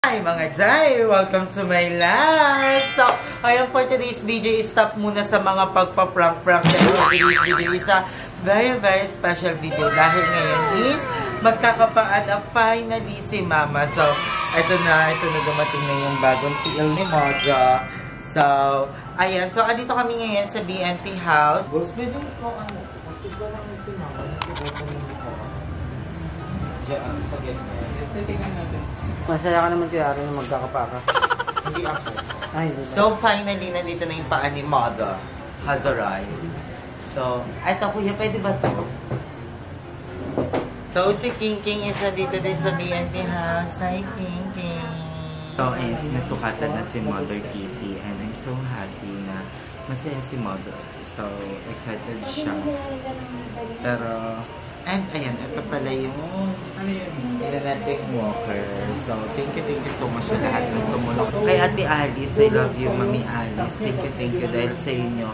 Hi mga Jai! Welcome to my life! So, ayan for today's video, stop muna sa mga pagpa-prank-prank dahil today's video is a very special video dahil ngayon is magkakapaan na finally si Mama. So, ito na dumating na yung bagong TL ni Moja. So, ayan. So, andito kami ngayon sa BNT House. Boss, pwede mo po ano? Magsigwa lang si Mama. Diyan, sa ganyan. Titingnan natin. Masaya ka naman kaya rin na magkakapa ka. Hindi ako. Ay, hindi. So, finally, nandito na yung paa ni Mother has arrived. So, eto kuya, pwede ba to? So, si King King is nandito din sa BNT House. Hi, King King. So, ayun, sinasukatan na si Mother Kitty and I'm so happy na masaya si Mother. So, excited siya. Pero, and ayan, ito pala yung inating walker. So, thank you so much sa lahat ng tumulong. Kay Ate Alice, I love you, Mami Alice. Thank you dahil sa inyo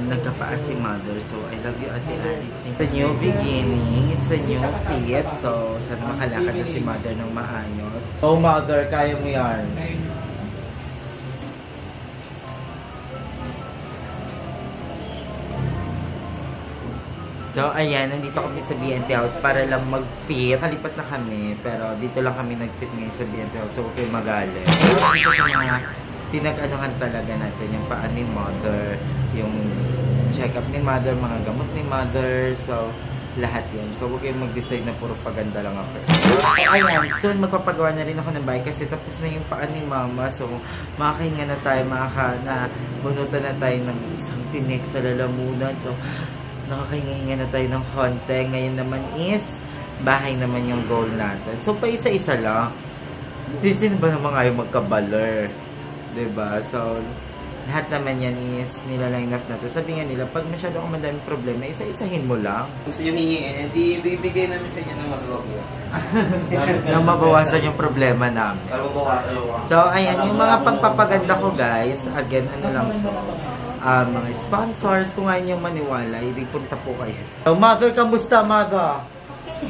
nagkapaa si Mother. So, I love you, Ate Alice. It's a new beginning. It's a new feat. So, sana makalakad na si Mother ng maayos. Oh, Mother, kaya mo yan. So, ayan, nandito kami sa BNT House para lang mag-fit. Kalipat na kami, pero dito lang kami nag-fit ngayon sa BNT House. So, okay magalit. Isa sa mga pinag-anuhan talaga natin, yung paan ni Mother, yung check-up ni Mother, mga gamot ni Mother. So, lahat yun. So, huwag kayong mag-decide na puro paganda lang ako. Ayan, soon magpapagawa na rin ako ng bahay kasi tapos na yung paan ni Mama. So, makakahinga na tayo, bunutan na tayo ng isang tinik sa lalamunan. So, nakakahinga na tayo ng konti. Ngayon naman is, bahay naman yung goal natin. So, pa isa-isa lang. Di sino ba naman ayaw magkabaler? Diba? So, lahat naman yan is nilaline up natin. Sabi nga nila, pag masyado akong madaming problema, isa-isahin mo lang. Gusto nyo hingiin, hindi bibigay namin sa inyo ng mabawasan. Nang mabawasan yung problema namin. So, ayan, yung mga pagpapaganda ko guys, again, ano lang to, mga sponsors, kung ayaw nyo maniwala, hindi punta po kayo. So, Mother, kamusta, Mother? Okay.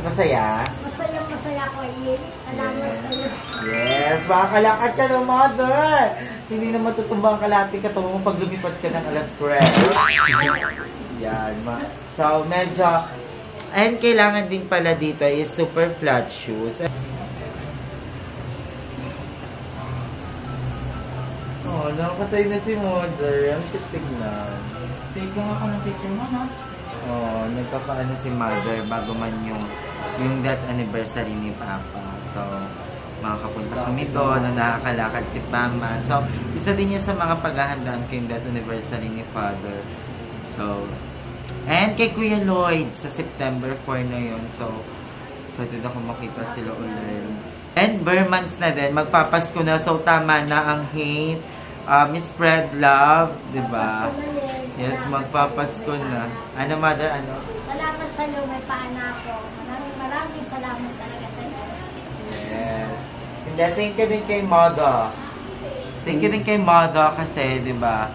Masaya? Masaya ko, Ian. Salamat sa iyo. Yes, makakalakad ka ng Mother! Hindi na matutumba ang kalating katawan mo pag lumipat ka ng alas 12. Yan, so, medyo, and kailangan din pala dito is super flat shoes. Oh, nakakatay na si Mother. Ang titignan. Take lang ako ng picture mo, ha? Oh, nagkakaano si Mother bago man yung death anniversary ni Papa. So, makakapunta kami doon na nakakalakad si Mama. So, isa din yan sa mga paghahandaan ko yung death anniversary ni Father. So, and kay Kuya Lloyd sa September 4 na yun. So, excited ako makita sila ulit. And Burmans na din, magpapasko na. So, tama na ang hate. Spread love, diba? Yes, magpapasko na. Ano, Mother, ano? Salamat sa iyo, may paana ako. Maraming salamat talaga sa iyo. Yes. And then, thank you din kay Mother. Thank you din kay Mother kasi, diba,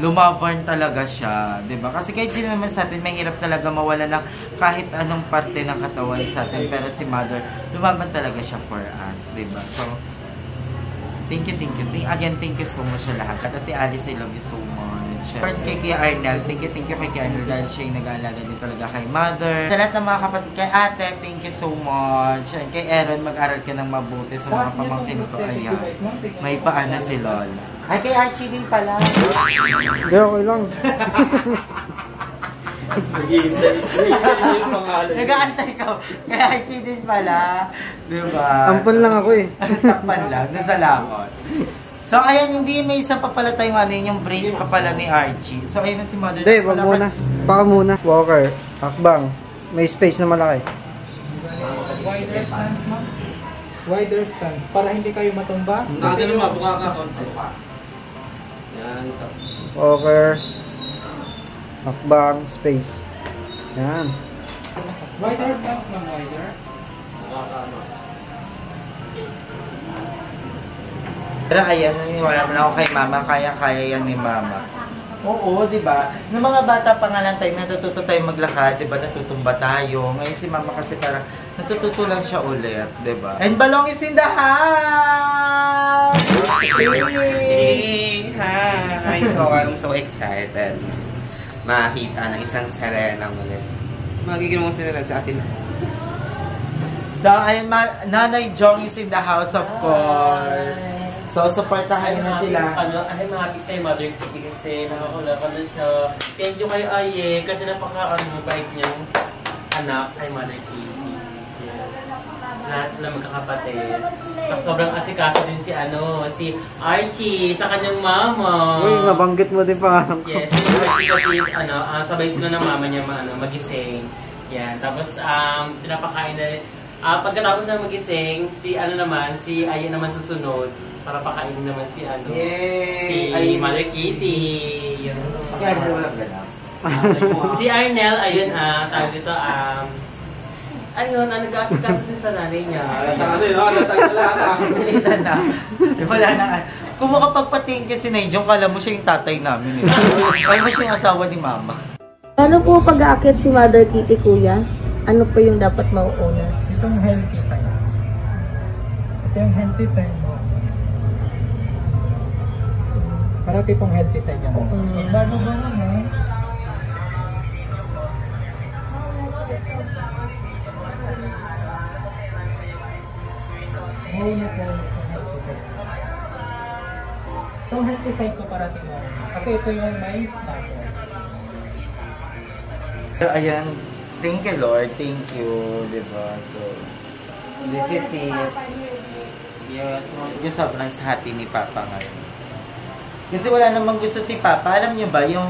lumaban talaga siya, diba? Kasi kahit sino naman sa atin, mahirap talaga mawala ng kahit anong parte ng katawan sa atin. Pero si Mother, lumaban talaga siya for us, diba? So, thank you. Again, thank you so much sa lahat. At Ate Alice, I love you so much. First, kay Kuya Arnel. Thank you kay Kuya Arnel dahil siya yung nag-aalaga din talaga kay Mother. Sa lahat ng mga kapatid, kay Ate, thank you so much. And kay Aaron, mag-aral ka ng mabuti sa mga pamangkin ko. Ayan. May paan na si Lola. Ay, kay Archie din pala. Hindi, okay lang. Nag-aantay ka. Kay Archie din pala. Diba? Ampan lang ako eh. Takpan lang. Salamat. So, ayan, hindi may isa pa pala tayong yung brace pa pala ni Archie. So, ayun na si Mother. Hindi, wag muna. Baka muna. Walker, hakbang. May space na malaki. Wider stance, ma'am. Wider stance. Para hindi kayo matumba. Natin naman, buka ka. Yan. Walker. Hakbang, space. Yan. Wider stance, ma'am. Wider. Pero ayan, naniwala mo na ako kay Mama. Kaya yan ni Mama. Oo, di ba? Nung mga bata pa nga lang tayo, natututo tayo maglakad, di ba? Natutumba tayo. Ngayon si Mama kasi parang Natututo lang siya ulit, diba? And Balong is in the house! Hey! Hi! So, I'm so excited. Makita ng isang Serena ulit. Magiging mong Serena sa atin. So, ayun, Nanay Jong is in the house, of course. So, supportahan na sila. Ay, mahapit kay Mother Kitty kasi nakakulaka na siya. Thank you kay Aye kasi bait niyang anak kay Mother Kitty. Lahat sila magkakapatid. Sobrang asikaso din si Archie sa kanyang mama. Uy, nabanggit mo din pangalan ko. Yes, si Archie kasi sabay sila ng mama niya magising. Yan, tapos pinapakain na rin. Pagkatapos na magising, si Aye naman susunod para pakainin naman si si Mother Kitty. Yun. Kaya walang ganap. Si Arnel, ayun, tawag dito, ayun, nag-aasikaso din sa nanay niya. Pinilitan na. Wala na. Kung makapagpatingin kasi na yung kala mo siya yung tatay namin. Kala mo siya yung asawa ni Mama. Ano po pag-aakyat si Mother Kitty, Kuya? Ano po yung dapat mauuna? Itong healthy sign. Ito yung healthy sign mo. Parati pong healthy sign yan. Bago ba naman? Mauna po yung healthy sign. Itong healthy sign ko parati mo. Kasi ito yung may muscle. Ayan, thank you Lord, thank you, diba? So, this is it. Yes, yung sobrang happy ni Papa ngayon. Kasi wala namang gusto si Papa. Alam niyo ba, yung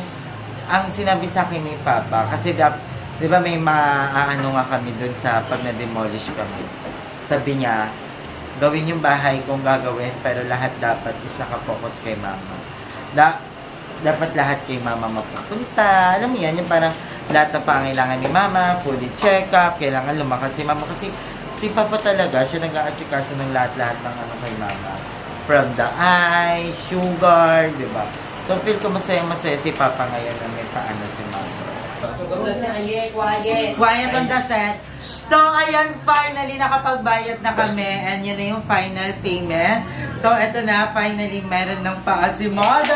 ang sinabi sa akin ni Papa, kasi di ba may maaano nga kami dun sa pag na-demolish kami. Sabi niya, gawin yung bahay kung gagawin, pero lahat dapat is nakapokus kay Mama. Dapat lahat kay Mama mapupunta. Alam mo yan, yung parang lahat ng pangailangan ni Mama, fully check up, kailangan lumakas si Mama. Kasi si Papa talaga, siya nag-aasikaso ng lahat-lahat ng kay Mama. From the eyes, sugar, di ba? So, feel ko masaya-masaya si Papa ngayon na may paano si Mama. Quiet on the set. So, ayan, finally, nakapagbayad na kami. And yun na yung final payment. So, eto na, finally, meron ng paa si Mother!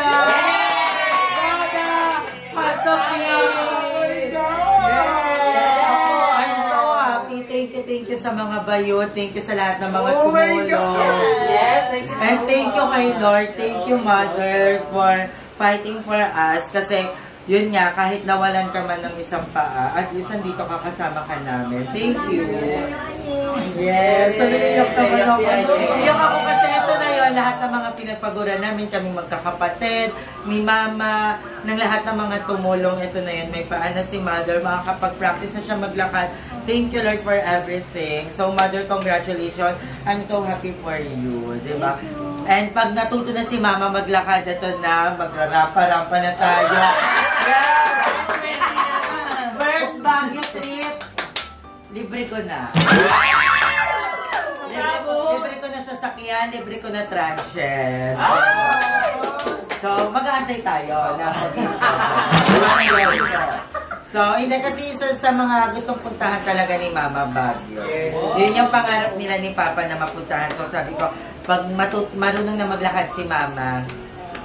I'm so happy. Thank you sa mga bayot. Thank you sa lahat ng mga tumulong. Yes, thank you so And thank you kay Lord. Thank you, Mother, for fighting for us. Kasi, yun nga, kahit nawalan ka man ng isang paa, at least dito ka kasama ka namin. Thank you. Yes, so niliyak naman ako. Iyak ako kasi ito na yun, lahat ng mga pinagpaguran namin, kaming magkakapatid, ni Mama, ng lahat ng mga tumulong, ito na yun, may paa na si Mother, makakapag-practice na siya maglakad. Thank you, Lord, for everything. So, Mother, congratulations. I'm so happy for you, di ba? And pag natuto na si Mama maglakad, ito na, magrarapa-rampa na tayo. Yeah! First Baguio trip, libre ko na. Libre ko na sasakyan, libre ko na transient. So, mag-aantay tayo na So, hindi kasi isa sa mga gustong puntahan talaga ni Mama, Baguio. Yun yung pangarap nila ni Papa na mapuntahan. So, sabi ko, pag marunong na maglakad si Mama,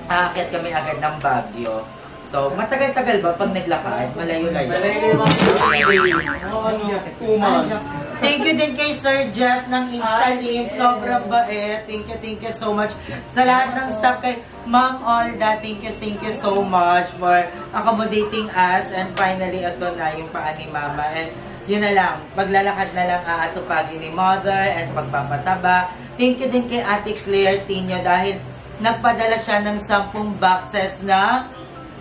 aakyat kami agad ng Baguio. So, matagal-tagal ba pag naglakad? Malayo-layo. Thank you din kay Sir Jeff ng Instalim. Sobrang bait. Thank you so much. Sa lahat ng staff kay Ma'am Olda, thank you so much for accommodating us. And finally, ito na yung paa ni Mama. And yun na lang, paglalakad na lang aatupagin ni Mother and pagpapataba. Thank you din kay Ate Claire Tinio dahil nagpadala siya ng 10 boxes na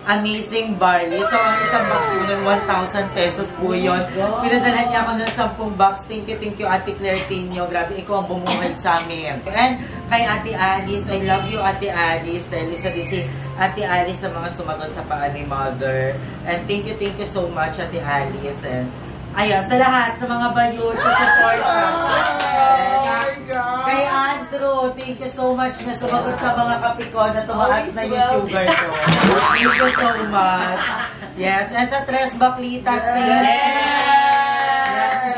amazing barley. So, ang isang box po nun, 1,000 pesos po yun. Pinadala niya ako ng 10 box. Thank you, Ate Claire Tinio. Grabe, ikaw ang bumuhay sa amin. And kay Ate Alice, I love you, Ate Alice. Dahil isa din si Ate Alice sa mga sumagot sa paa ni Mother. And thank you so much, Ate Alice. And ayan, sa lahat, sa mga bayot, sa support. Kay Andrew, thank you so much na sumagot sa mga kape ko na tumaas na yung sugar ko. Thank you so much. Yes, and sa Tres Baclitas, thank you. Yes,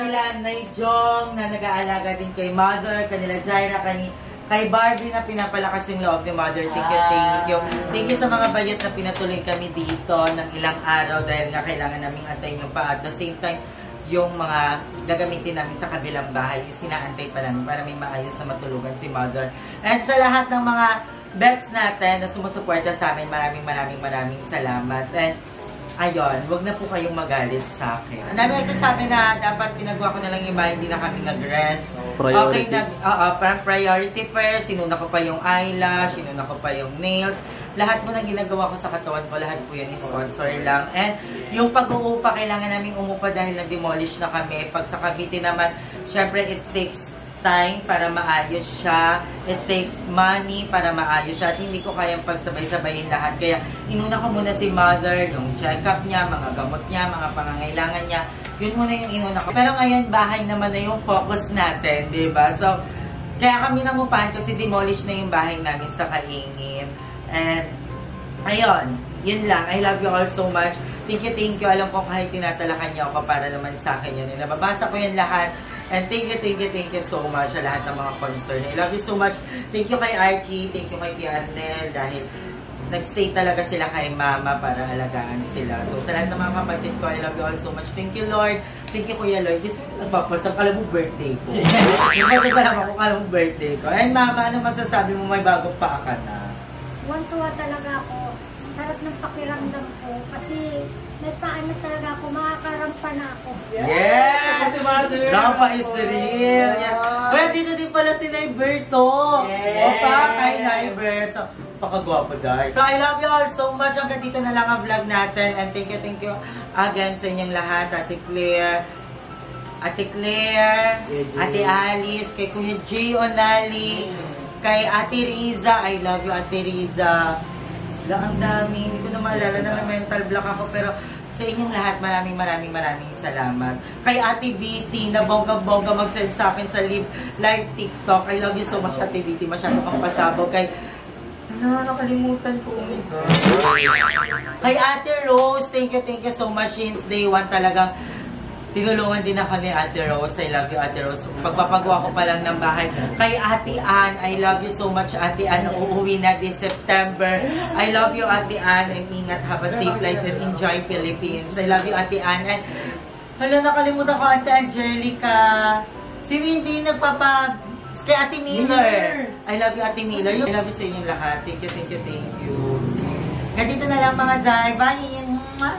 Nanay Jong na nag-aalaga din kay Mother, kanila Jaira, kay Barbie na pinapalakas yung loob ni Mother. Thank you, thank you. Thank you sa mga bayot na pinatuloy kami dito ng ilang araw dahil nga kailangan naming antayin yung pa. At the same time, yung mga gagamitin namin sa kabilang bahay, sinaantay pa namin para may maayos na matulugan si Mother. And sa lahat ng mga bets natin na sumusuporta sa amin, maraming salamat. And ayun, wag na po kayong magalit sa akin. Ang dami nagsasabi na dapat pinagawa ko na lang yung bahay, hindi na kami nag-rent. Okay, parang priority first, sinuna ko pa yung eyelash, sinuna ko pa yung nails. Lahat mo na ginagawa ko sa katawan ko, lahat po yan sponsor lang. And yung pag-uupa, kailangan namin umupa dahil nag-demolish na kami. Pag sa Cavite naman, syempre it takes time para maayos siya. It takes money para maayos siya. At hindi ko kayang pagsabay-sabayin lahat. Kaya inuna ko muna si Mother, yung check-up niya, mga gamot niya, mga pangangailangan niya. Yun muna yung inuna ko. Pero ngayon, bahay naman na yung focus natin, diba? So, kaya kami nangupahan kasi demolish na yung bahay namin sa Kaingin. And, ayun, yun lang. I love you all so much. Thank you. Alam ko kahit tinatalakan niyo ako para naman sa akin yun. Nababasa ko yan lahat. And thank you so much sa lahat ng mga concern. I love you so much. Thank you kay Archie. Thank you kay Pianel. Dahil nagstay talaga sila kay Mama para alagaan sila. So, sa lahat ng mga kapatid ko, I love you all so much. Thank you, Lord. Thank you, Kuya Lloyd. Gusto mo nagpapasang kala mo birthday ko. Nagpapasang ako kala mo birthday ko. And Mama, ano masasabi mo may bagong paa ka na? Tuwan-tuwa talaga ako. Sarap ng pakiramdam ko kasi may paano talaga ako, makakarampa na ako. Yes! Si Mother! Rampa is real! Yes! Well, dito din pala si Naiberto! Yes! Opa, kay Naiber! So, pakagwapo dahil. So, I love you all so much. Hanggang dito na lang ang vlog natin. And thank you again sa inyong lahat. Ate Claire, Ate Alice, kay Kuya Jay Onali, kay Ate Riza. I love you, Ate Riza. Ang dami. Hindi ko na maalala na may mental block ako. Pero sa inyong lahat, maraming salamat. Kay Ate BT, na bongga-bongga mag-send sa akin sa live TikTok. I love you so much, Ate BT. Masyado kang pasabog. Kay, nakalimutan ko. Oh my God. Kay Ate Rose, thank you so much. Since day 1 talagang tinulungan din ako ni Ate Rose. I love you, Ate Rose. Pagpapagawa ko pa lang ng bahay. Kay Ate Ann, I love you so much, Ate Ann. Uuwi na this September. I love you, Ate Ann. And ingat, have a safe life and enjoy Philippines. I love you, Ate Ann. And, hala, nakalimutan ko, Ate Angelica. Si Windy kay Ate Miller. I love you, Ate Miller. I love you sa inyong lahat. Thank you. Ganito na lang mga Jai. Bye!